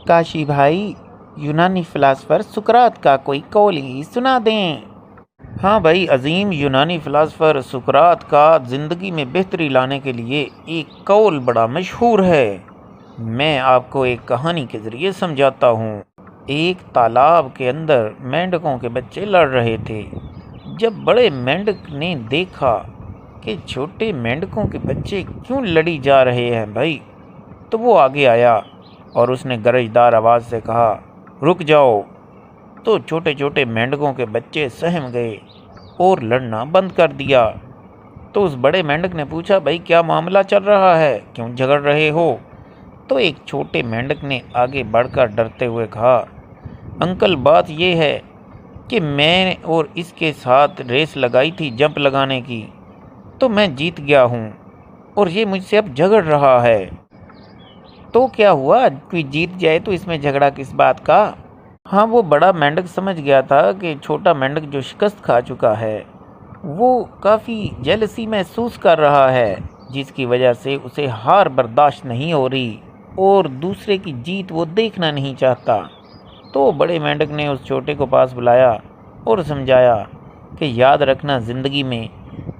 काशी भाई, यूनानी फिलासफर सुकरात का कोई कौल ही सुना दें। हाँ भाई, अजीम यूनानी फिलासफर सुकरात का ज़िंदगी में बेहतरी लाने के लिए एक कौल बड़ा मशहूर है। मैं आपको एक कहानी के ज़रिए समझाता हूँ। एक तालाब के अंदर मेंढकों के बच्चे लड़ रहे थे। जब बड़े मेंढक ने देखा कि छोटे मेंढकों के बच्चे क्यों लड़ी जा रहे हैं भाई, तो वो आगे आया और उसने गरजदार आवाज़ से कहा, रुक जाओ। तो छोटे छोटे मेंढकों के बच्चे सहम गए और लड़ना बंद कर दिया। तो उस बड़े मेंढक ने पूछा, भाई क्या मामला चल रहा है, क्यों झगड़ रहे हो? तो एक छोटे मेंढक ने आगे बढ़कर डरते हुए कहा, अंकल बात ये है कि मैं और इसके साथ रेस लगाई थी जंप लगाने की, तो मैं जीत गया हूँ और ये मुझसे अब झगड़ रहा है। तो क्या हुआ, कोई जीत जाए तो इसमें झगड़ा किस बात का? हाँ, वो बड़ा मेंढक समझ गया था कि छोटा मेंढक जो शिकस्त खा चुका है वो काफ़ी जेलसी महसूस कर रहा है, जिसकी वजह से उसे हार बर्दाश्त नहीं हो रही और दूसरे की जीत वो देखना नहीं चाहता। तो बड़े मेंढक ने उस छोटे को पास बुलाया और समझाया कि याद रखना, ज़िंदगी में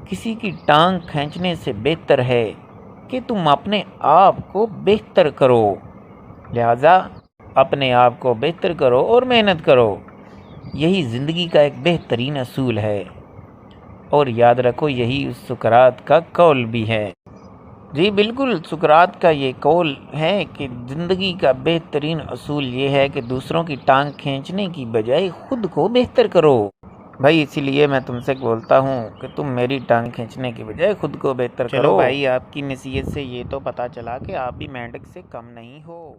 किसी की टांग खींचने से बेहतर है कि तुम अपने आप को बेहतर करो। लिहाजा अपने आप को बेहतर करो और मेहनत करो। यही ज़िंदगी का एक बेहतरीन असूल है। और याद रखो, यही उस सुकरात का कौल भी है। जी बिल्कुल, सुकरात का ये कौल है कि ज़िंदगी का बेहतरीन असूल ये है कि दूसरों की टांग खींचने की बजाय खुद को बेहतर करो। भाई इसीलिए मैं तुमसे बोलता हूँ कि तुम मेरी टांग खींचने की बजाय खुद को बेहतर करो। चलो भाई, आपकी नसीहत से ये तो पता चला कि आप भी मेंढक से कम नहीं हो।